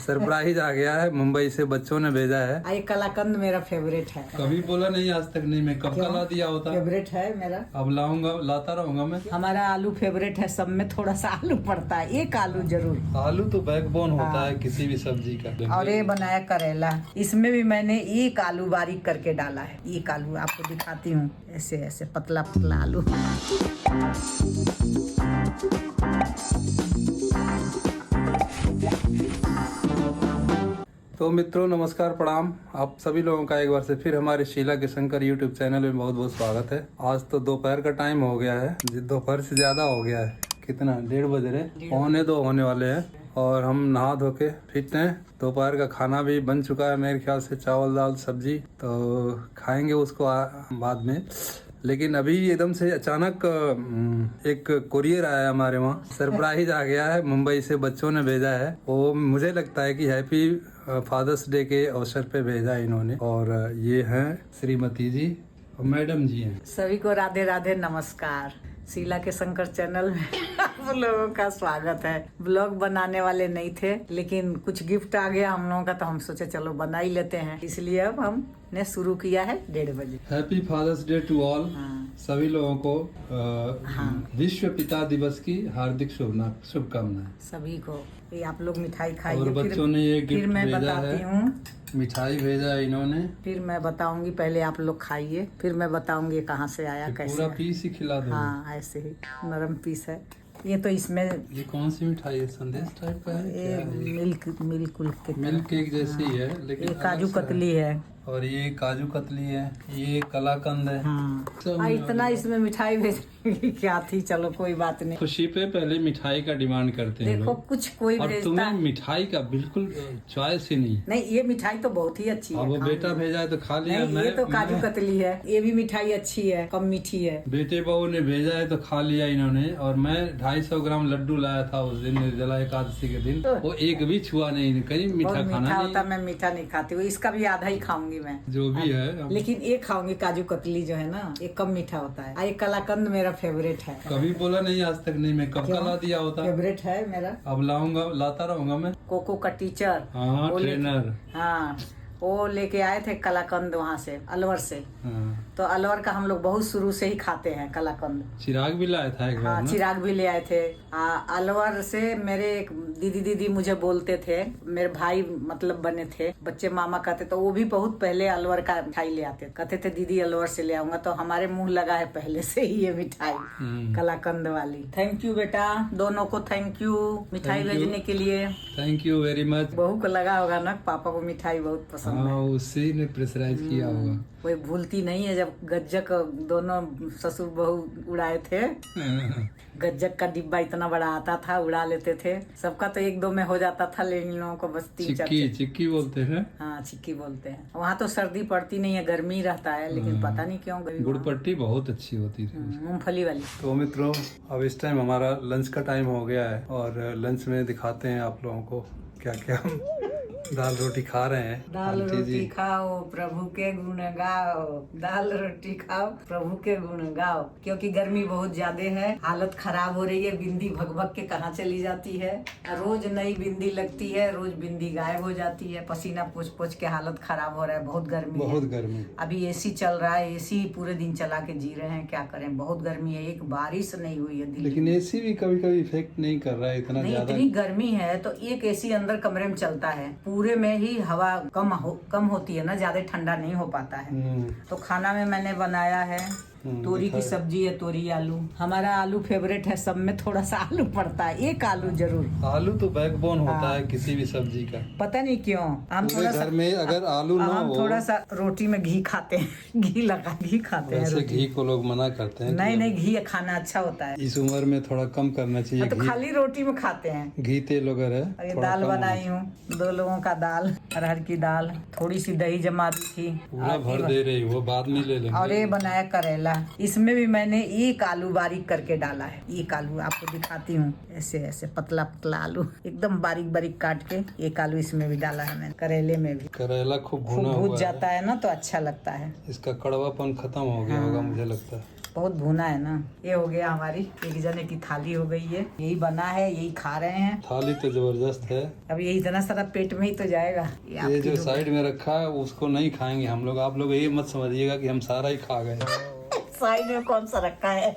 Surprise आ गया है, मुंबई से बच्चों ने भेजा है। ये कलाकंद मेरा फेवरेट है। कभी बोला नहीं आज तक नहीं, मैं कब का ला दिया होता। फेवरेट है मेरा, अब लाऊंगा, लाता रहूंगा मैं। हमारा आलू फेवरेट है, सब में थोड़ा सा आलू पड़ता है, एक आलू जरूर। आलू तो बैकबोन होता है किसी भी सब्जी का। और ये बनाया करेला, इसमें भी मैंने एक आलू बारीक करके डाला है। एक आलू आपको दिखाती हूँ, ऐसे ऐसे पतला पतला आलू। तो मित्रों नमस्कार, प्रणाम। आप सभी लोगों का एक बार से फिर हमारे शीला के शंकर यूट्यूब चैनल में बहुत बहुत स्वागत है। आज तो दोपहर का टाइम हो गया है, दोपहर से ज्यादा हो गया है। कितना 1:30 बज रहे, 1:45 होने वाले हैं और हम नहा धो के फिट हैं। दोपहर का खाना भी बन चुका है मेरे ख्याल से, चावल दाल सब्जी, तो खाएंगे उसको बाद में। लेकिन अभी एकदम से अचानक एक कोरियर आया हमारे वहाँ, सरप्राइज आ गया है। मुंबई से बच्चों ने भेजा है। वो मुझे लगता है कि हैप्पी फादर्स डे के अवसर पे भेजा है इन्होंने। और ये हैं श्रीमती जी और मैडम जी हैं। सभी को राधे राधे नमस्कार। शीला के शंकर चैनल में आप लोगों का स्वागत है। ब्लॉग बनाने वाले नहीं थे, लेकिन कुछ गिफ्ट आ गया हम लोगों का, तो हम सोचे चलो बना ही लेते हैं, इसलिए अब हमने शुरू किया है 1:30 बजे। Happy father's day to all. सभी लोगों को विश्व पिता दिवस की हार्दिक शुभकामनाएं। सभी को ये आप लोग मिठाई खाइए। और बच्चों ने ये फिर गिफ्ट मैं भेजा बताती है, हूँ। मिठाई भेजा है इन्होंने। फिर मैं बताऊंगी, पहले आप लोग खाइए, फिर मैं बताऊंगी कहाँ से आया, कैसे पूरा आया। पीस ही खिला दो। हाँ, ऐसे ही नरम पीस है ये। तो इसमें ये कौन सी मिठाई है? संदेश टाइप का है? ये मिल्क मिल्क केक जैसी ही है, लेकिन ये काजू कतली है। और ये काजू कतली है, ये कलाकंद है। हाँ, इतना इसमें मिठाई भेजने की क्या थी, चलो कोई बात नहीं। खुशी पे पहले मिठाई का डिमांड करते हैं देखो लोग। कुछ कोई और भेजता तुम्हें है। मिठाई का बिल्कुल चॉइस ही नहीं। नहीं, ये मिठाई तो बहुत ही अच्छी है। अब वो बेटा भेजा है तो खा लिया। नहीं, ये तो काजू कतली है, ये भी मिठाई अच्छी है, कम मीठी है। बेटे बहू ने भेजा है तो खा लिया इन्होंने। और मैं 250 ग्राम लड्डू लाया था उस दिन, निर्जला एकादशी के दिन। वो एक भी छुआ नहीं, कहीं मीठा बहुत खाना मीठा नहीं। होता, मैं मीठा नहीं खाती हूँ। इसका भी आधा ही खाऊंगी मैं, जो भी है। लेकिन ये खाऊंगी काजू कतली जो है ना, ये कम मीठा होता है। ये कलाकंद मेरा फेवरेट है। कभी बोला नहीं आज तक नहीं, मैं कब का ला दिया होता। फेवरेट है मेरा। अब लाऊंगा, लाता रहूंगा मैं। कोको का टीचर, हाँ, वो ट्रेनर। हाँ, वो लेके आए थे कलाकंद वहाँ से, अलवर से। हाँ। तो अलवर का हम लोग बहुत शुरू से ही खाते हैं कलाकंद। चिराग भी लाया था एक बार हाँ, ना? चिराग भी ले आए थे। अलवर से मेरे एक दीदी मुझे बोलते थे, मेरे भाई मतलब बने थे, बच्चे मामा कहते, तो वो भी बहुत पहले अलवर का मिठाई ले आते, कहते थे दीदी अलवर से ले आऊंगा। तो हमारे मुंह लगा है पहले से ही ये मिठाई कलाकंद वाली। थैंक यू बेटा, दोनों को थैंक यू मिठाई भेजने के लिए। Thank you very much. बहू को लगा होगा ना, पापा को मिठाई बहुत पसंद है। हाँ, उसी ने प्रेशराइज किया होगा। कोई भूलती नहीं है, जब गज्जक दोनों ससुर बहू उड़ाए थे, गज्जक का डिब्बा इतना बड़ा आता था, उड़ा लेते थे। सबका तो 1-2 में हो जाता था, लेकिन इन लोगों को बस 3-4। चिक्की बोलते हैं। हाँ, चिक्की बोलते हैं। वहाँ तो सर्दी पड़ती नहीं है, गर्मी रहता है, लेकिन पता नहीं क्यों गुड़पट्टी बहुत अच्छी होती थी। मूंगफली वाली। तो मित्रों, अब इस टाइम हमारा लंच का टाइम हो गया है और लंच में दिखाते हैं आप लोगों को क्या क्या हम दाल रोटी खा रहे हैं। दाल रोटी खाओ प्रभु के गुण गाओ, दाल रोटी खाओ प्रभु के गुण गाओ। क्योंकि गर्मी बहुत ज्यादा है, हालत खराब हो रही है, बिंदी भग के कहाँ चली जाती है। रोज नई बिंदी लगती है, रोज बिंदी गायब हो जाती है। पसीना पोछ के हालत खराब हो रहा है, बहुत गर्मी है। बहुत गर्मी। अभी एसी चल रहा है, एसी पूरे दिन चला के जी रहे हैं, क्या करें, बहुत गर्मी है। एक बारिश नहीं हुई है। लेकिन एसी भी कभी कभी इफेक्ट नहीं कर रहा है इतना ज्यादा। इतनी गर्मी है तो एक एसी अंदर कमरे में चलता है, पूरे में ही हवा कम होती है ना, ज्यादा ठंडा नहीं हो पाता है। तो खाना में मैंने बनाया है तोरी की सब्जी है, तोरी आलू। हमारा आलू फेवरेट है, सब में थोड़ा सा आलू पड़ता है, एक आलू जरूर। आलू तो बैकबोन होता है किसी भी सब्जी का। पता नहीं क्यों हम थोड़ा सा घर में अगर आलू ना हम हो, थोड़ा सा रोटी में घी खाते हैं, घी खाते हैं। वैसे घी को लोग मना करते हैं। नहीं, घी खाना अच्छा होता है। इस उम्र में थोड़ा कम करना चाहिए। तो खाली रोटी में खाते हैं। घी तेल वगैरह। और ये दाल बनाई हूँ, 2 लोगों का दाल, अरहर की दाल, थोड़ी सी दही जमा दी थी, पूरा भर दे रही, वो बाद में ले लेंगे। और ये बनाया करेला, इसमें भी मैंने एक आलू बारीक करके डाला है। एक आलू आपको दिखाती हूँ, ऐसे ऐसे पतला पतला आलू एकदम बारीक काट के एक आलू इसमें भी डाला है मैंने। करेले में भी करेला खूब भुना हुआ भून जाता है ना, तो अच्छा लगता है। इसका कड़वापन खत्म हो गया होगा मुझे लगता है। बहुत भुना है ना। ये हो गया हमारी एक जने की थाली हो गई है, यही बना है, यही खा रहे हैं। थाली तो जबरदस्त है। अब ये इतना सारा पेट में ही तो जाएगा। ये जो साइड में रखा है उसको नहीं खाएंगे हम लोग। आप लोग ये मत समझिएगा कि हम सारा ही खा गए। साइड में कौन सा रखा है?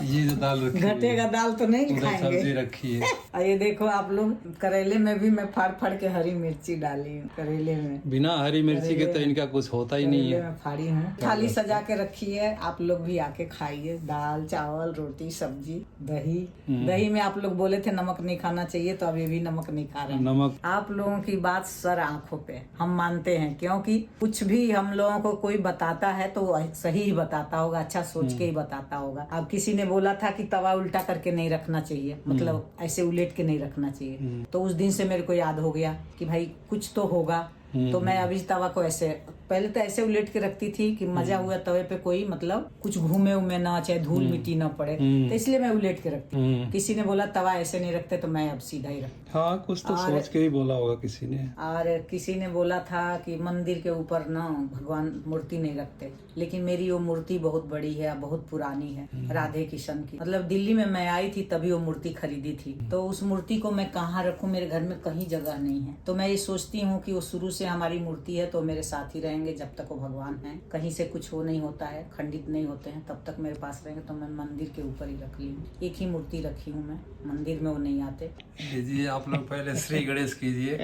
ये जो दाल रखी है, घटेगा दाल तो नहीं उधर खाएंगे। सब्जी रखी है। और ये देखो आप लोग, करेले में भी मैं फाड़ फाड़ के हरी मिर्ची डाली हूँ करेले में। बिना हरी मिर्ची के तो इनका कुछ होता ही नहीं करेले है। में फाड़ी हूँ। थाली सजा के रखी है, आप लोग भी आके खाइए। दाल चावल रोटी सब्जी दही। दही में आप लोग बोले थे नमक नहीं खाना चाहिए, तो अभी भी नमक नहीं खा रहे हैं। नमक आप लोगों की बात सर आंखों पे हम मानते हैं, क्योंकि कुछ भी हम लोगों को कोई बताता है तो सही ही बताता होगा, अच्छा सोच के ही बताता होगा। अब किसी ने बोला था कि तवा उल्टा करके नहीं रखना चाहिए, मतलब ऐसे उलेट के नहीं रखना चाहिए, तो उस दिन से मेरे को याद हो गया कि भाई कुछ तो होगा। तो मैं अभी तवा को ऐसे, पहले तो ऐसे उलेट के रखती थी कि मजा हुआ तवे पे कोई मतलब कुछ घूमे उमे ना, चाहे धूल मिट्टी ना पड़े, तो इसलिए मैं उलेट के रखती। किसी ने बोला तवा ऐसे नहीं रखते, तो मैं अब सीधा ही रखती। हाँ, कुछ तो सोच के ही बोला होगा किसी ने। और किसी ने बोला था कि मंदिर के ऊपर ना भगवान मूर्ति नहीं रखते, लेकिन मेरी वो मूर्ति बहुत बड़ी है, बहुत पुरानी है, राधे कृष्ण की। मतलब दिल्ली में मैं आई थी तभी वो मूर्ति खरीदी थी, तो उस मूर्ति को मैं कहाँ रखूं, मेरे घर में कहीं जगह नहीं है। तो मैं ये सोचती हूँ कि वो शुरू से हमारी मूर्ति है, तो मेरे साथ ही रहेंगे जब तक वो भगवान है। कहीं से कुछ हो नहीं होता है, खंडित नहीं होते हैं, तब तक मेरे पास रहेंगे। तो मैं मंदिर के ऊपर ही रख ली हूँ। एक ही मूर्ति रखी हूँ मैं, मंदिर में वो नहीं आते। लीजिए आप लोग पहले श्री गणेश कीजिए।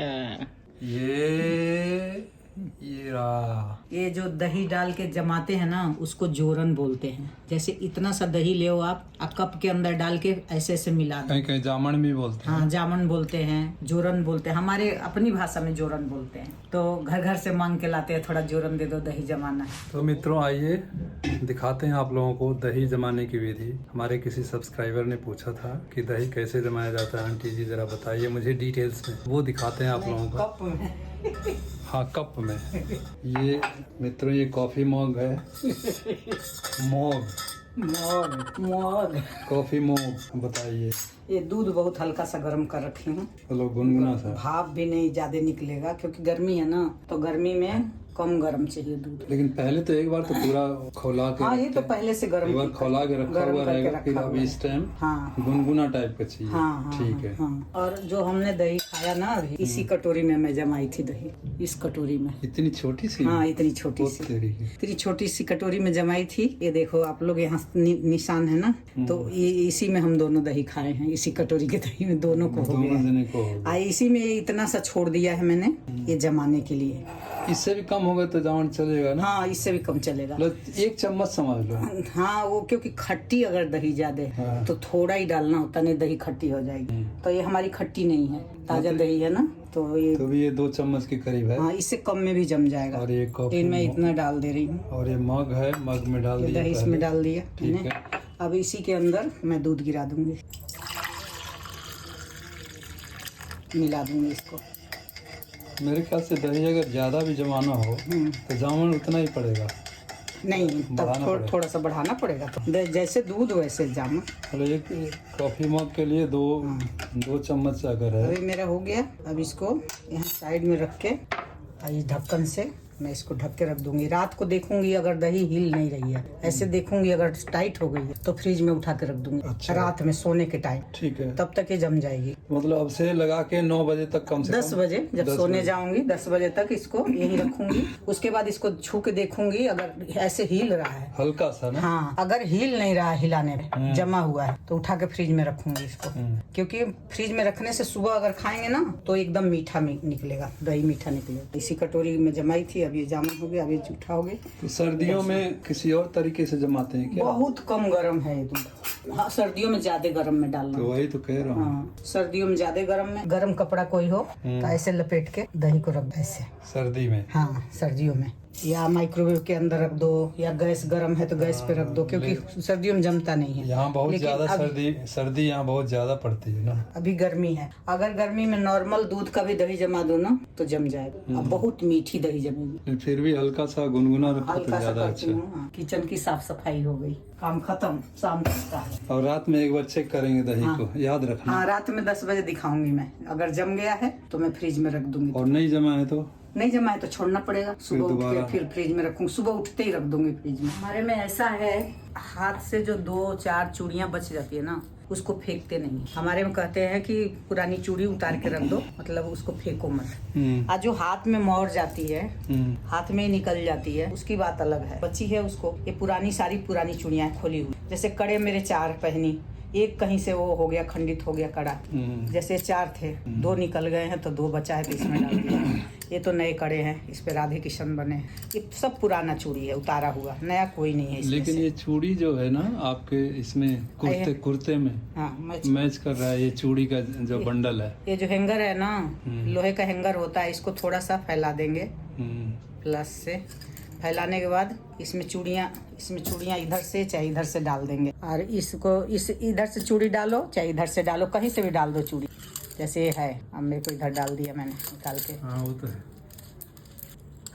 ये रहा। ये जो दही डाल के जमाते हैं ना, उसको जोरन बोलते हैं। जैसे इतना सा दही ले आप कप के अंदर डाल के ऐसे ऐसे मिला दो। कहीं कहीं जामन भी बोलते हैं। हाँ, जामन बोलते हैं, जोरन बोलते हैं, हमारे अपनी भाषा में जोरन बोलते हैं। तो घर घर से मांग के लाते हैं, थोड़ा जोरन दे दो, दही जमाना है। तो मित्रों आइए दिखाते हैं आप लोगों को दही जमाने की विधि। हमारे किसी सब्सक्राइबर ने पूछा था कि दही कैसे जमाया जाता है, आंटी जी जरा बताइए मुझे डिटेल्स में। वो दिखाते हैं आप लोगों को। कप में। हाँ, कप में। ये मित्रों ये कॉफी मॉग है। मॉग कॉफी मॉग। बताइए। ये दूध बहुत हल्का सा गर्म कर रखी हूँ। चलो गुनगुना सा। भाप भी नहीं ज्यादा निकलेगा, क्योंकि गर्मी है ना, तो गर्मी में कम गर्म चाहिए दूध। लेकिन पहले तो एक बार तो पूरा खौला के हाँ, ये तो पहले से गर्म, एक बार खौला के रखा हुआ रहेगा, फिर अब इस टाइम हाँ गुनगुना टाइप का चाहिए। हाँ, ठीक है। हाँ। और जो हमने दही खाया ना अभी, इसी कटोरी में मैं जमाई थी दही, इस कटोरी में। इतनी छोटी सी? हाँ, इतनी छोटी सी, इतनी छोटी सी कटोरी में जमाई थी। ये देखो आप लोग, यहाँ निशान है ना, तो ये इसी में हम दोनों दही खाए हैं। इसी कटोरी के दही में दोनों को हो गया। इसी में इतना सा छोड़ दिया है मैंने, ये जमाने के लिए। इससे भी कम होगा तो जामन चलेगा ना? हाँ, इससे भी कम चलेगा। एक चम्मच समझ लो। हाँ, वो क्योंकि खट्टी अगर दही ज्यादा है तो थोड़ा ही डालना होता, नहीं दही खट्टी हो जाएगी। तो ये हमारी खट्टी नहीं है, ताजा दही है ना, तो ये 2 चम्मच के करीब है। हाँ, इससे कम में भी जम जाएगा। और ये कॉफी मैं इतना डाल दे रही हूँ। और ये मग है, मग में डाल दिया, दही इसमें डाल दिया ठीक है। अब इसी के अंदर मैं दूध गिरा दूंगी, मिला दूंगी इसको। मेरे ख्याल से दही अगर ज्यादा भी जमाना हो तो जामुन उतना ही पड़ेगा। नहीं, तब थोड़ा सा बढ़ाना पड़ेगा। तो जैसे दूध वैसे जामुन। चलो एक कॉफी मग के लिए 2 चम्मच अगर है। अभी मेरा हो गया। अब इसको यहाँ साइड में रख के इस ढक्कन से मैं इसको ढक के रख दूंगी। रात को देखूंगी अगर दही हिल नहीं रही है, ऐसे देखूंगी अगर टाइट हो गई है तो फ्रिज में उठा के रख दूंगी। अच्छा। रात में सोने के टाइम, ठीक है, तब तक ये जम जाएगी। मतलब अब से लगा के 9 बजे तक कम से 10 बजे जब सोने जाऊंगी, 10 बजे तक इसको यही रखूंगी। उसके बाद इसको छू के देखूंगी, अगर ऐसे हिल रहा है हल्का सा ना। हाँ, अगर हिल नहीं रहा है, हिलाने में जमा हुआ है, तो उठा के फ्रिज में रखूंगी इसको। क्योंकि फ्रिज में रखने से सुबह अगर खाएंगे ना तो एकदम मीठा निकलेगा, दही मीठा निकलेगा। इसी कटोरी में जमाई थी, अब ये जामुन हो गया, अब ये जूठा हो गया। तो सर्दियों में किसी और तरीके से जमाते हैं क्या? बहुत कम गर्म है ये दूध। हाँ, सर्दियों में ज्यादा गर्म में डालना। तो वही तो कह रहा हूँ। हाँ, सर्दियों में ज्यादा गर्म में, गर्म कपड़ा कोई हो तो ऐसे लपेट के दही को रख दो ऐसे। सर्दी में? हाँ, सर्दियों में। या माइक्रोवेव के अंदर रख दो, या गैस गर्म है तो गैस पे रख दो, क्योंकि सर्दियों में जमता नहीं है। यहाँ बहुत ज्यादा सर्दी यहाँ बहुत ज्यादा पड़ती है ना। अभी गर्मी है, अगर गर्मी में नॉर्मल दूध का भी दही जमा दो ना तो जम जाएगा। अब बहुत मीठी दही जमेगी। फिर भी हल्का सा गुनगुना रखो तो ज्यादा अच्छा। किचन की साफ सफाई हो गई, काम खत्म। शाम तक का है। और रात में एक बार चेक करेंगे दही को, याद रखना। हाँ, रात में 10 बजे दिखाऊंगी मैं। अगर जम गया है तो मैं फ्रिज में रख दूंगी। और नहीं जमा है तो नहीं जमाए तो छोड़ना पड़ेगा, सुबह उठ दोबारा? के फिर फ्रिज में रखूंगी, सुबह उठते ही रख दूंगी फ्रिज में। हमारे में ऐसा है, हाथ से जो 2-4 चूड़ियां बच जाती है ना, उसको फेंकते नहीं। हमारे में कहते हैं कि पुरानी चूड़ी उतार के रख दो, मतलब उसको फेंको मत। आज जो हाथ में मोर जाती है, हाथ में ही निकल जाती है, उसकी बात अलग है। बची है उसको, ये पुरानी सारी पुरानी चूड़ियां खोली हुई। जैसे कड़े मेरे 4 पहनी, एक कहीं से वो हो गया, खंडित हो गया कड़ा। जैसे 4 थे, 2 निकल गए हैं तो 2 बचा है तो इसमें डाल दिया। ये तो नए कड़े हैं, इस पे राधे किशन बने। ये सब पुराना चूड़ी है, उतारा हुआ, नया कोई नहीं है इसमें। लेकिन ये चूड़ी जो है ना आपके इसमें कुर्ते में हाँ, मैच कर रहा है, ये चूड़ी का जो बंडल है। ये जो हैंगर है ना, लोहे का हैंगर होता है, इसको थोड़ा सा फैला देंगे प्लस से। फैलाने के बाद इसमें चूड़ियाँ इधर से चाहे इधर से डाल देंगे। और इसको इधर से चूड़ी डालो चाहे इधर से डालो, कहीं से भी डाल दो चूड़ी। जैसे ये है, अब मेरे को इधर डाल दिया मैंने निकाल के। हाँ वो तो है।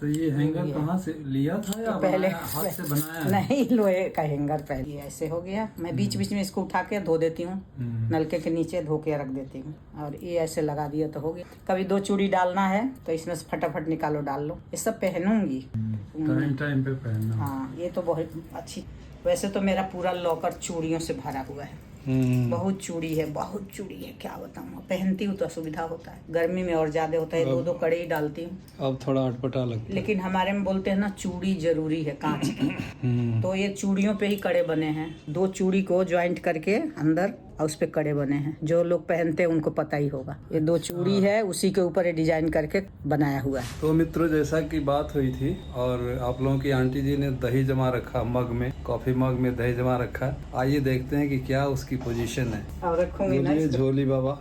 तो ये हैंगर कहाँ से लिया था या पहले हाथ से बनाया? नहीं, लोहे का हैंगर पहले ऐसे हो गया। मैं बीच बीच में इसको उठा के धो देती हूँ, नलके के नीचे धो के रख देती हूँ, और ये ऐसे लगा दिया तो हो गया। कभी 2 चूड़ी डालना है तो इसमें से फटाफट निकालो, डाल लो। ये सब पहनूंगी, टाइम पे पहनना। हाँ, ये तो बहुत अच्छी। वैसे तो मेरा पूरा लॉकर चूड़ियों से भरा हुआ है, बहुत चूड़ी है, बहुत चूड़ी है, क्या बताऊँ। पहनती हूँ तो असुविधा होता है, गर्मी में और ज्यादा होता है, 2-2 कड़े ही डालती हूँ। अब थोड़ा अटपटा लगता है। लेकिन हमारे में बोलते हैं ना, चूड़ी जरूरी है कांच की। तो ये चूड़ियों पे ही कड़े बने हैं, 2 चूड़ी को ज्वाइंट करके अंदर, और उस पे कड़े बने हैं। जो लोग पहनते हैं उनको पता ही होगा। ये 2 चूड़ी है, उसी के ऊपर ये डिजाइन करके बनाया हुआ है। तो मित्रों, जैसा कि बात हुई थी, और आप लोगों की आंटी जी ने दही जमा रखा मग में, कॉफी मग में दही जमा रखा। आइए देखते हैं कि क्या उसकी पोजीशन है। और रखूंगी ना, झोली बाबा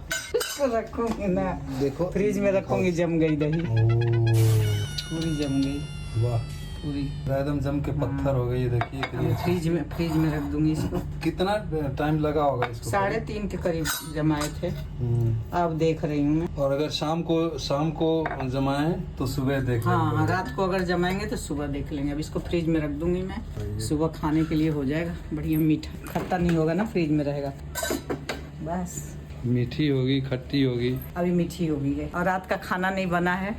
रखूंगी ना, देखो फ्रिज में रखूंगी। जम गई दही, पूरी जम गई, वाह, पूरी एकदम जम के पत्थर हो गई। देखिए फ्रिज में रख दूंगी इसको। कितना टाइम लगा होगा इसको? 3.5 के करीब जमाए थे, अब देख रही हूँ मैं। और अगर शाम को जमाए तो सुबह देख हाँ, रात को अगर जमाएंगे तो सुबह देख लेंगे। अब इसको फ्रिज में रख दूंगी मैं, सुबह खाने के लिए हो जाएगा। बढ़िया मीठा, खट्टा नहीं होगा ना, फ्रिज में रहेगा। बस मीठी होगी, खट्टी होगी, अभी मीठी होगी है। और रात का खाना नहीं बना है,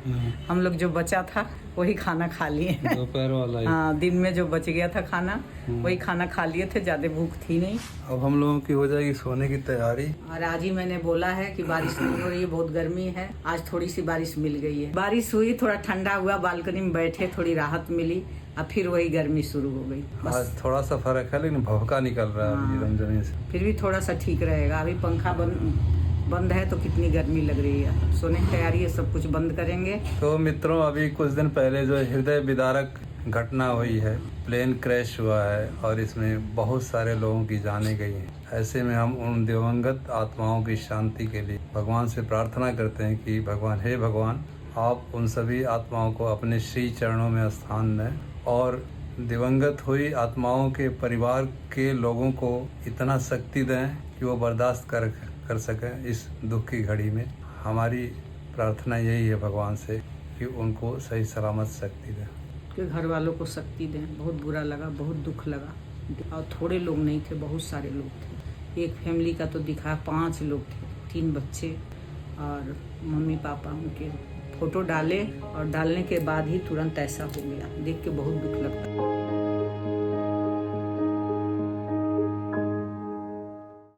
हम लोग जो बचा था वही खाना खा लिए। दोपहर वाला ही। हाँ, दिन में जो बच गया था खाना, वही खाना खा लिए थे, ज्यादा भूख थी नहीं। अब हम लोगों की हो जाएगी सोने की तैयारी। और आज ही मैंने बोला है कि बारिश नहीं हो रही है, बहुत गर्मी है। आज थोड़ी सी बारिश मिल गई है, बारिश हुई, थोड़ा ठंडा हुआ, बालकनी में बैठे, थोड़ी राहत मिली। अब फिर वही गर्मी शुरू हो गई। आज थोड़ा सा फर्क है, लेकिन भवका निकल रहा है एकदम जमीन से। फिर भी थोड़ा सा ठीक रहेगा। अभी पंखा बंद है तो कितनी गर्मी लग रही है। सोने की तैयारी है, सब कुछ बंद करेंगे। तो मित्रों, अभी कुछ दिन पहले जो हृदय विदारक घटना हुई है, प्लेन क्रैश हुआ है और इसमें बहुत सारे लोगों की जानें गई हैं। ऐसे में हम उन दिवंगत आत्माओं की शांति के लिए भगवान से प्रार्थना करते हैं कि भगवान, हे भगवान, आप उन सभी आत्माओं को अपने श्री चरणों में स्थान दें और दिवंगत हुई आत्माओं के परिवार के लोगों को इतना शक्ति दें कि वो बर्दाश्त कर सकें इस दुख की घड़ी में। हमारी प्रार्थना यही है भगवान से कि उनको सही सलामत शक्ति दें, कि घर वालों को शक्ति दें। बहुत बुरा लगा, बहुत दुख लगा। और थोड़े लोग नहीं थे, बहुत सारे लोग थे। एक फैमिली का तो दिखा 5 लोग थे, 3 बच्चे और मम्मी पापा। उनके फोटो डाले और डालने के बाद ही तुरंत ऐसा हो गया। देख के बहुत दुख लगता है।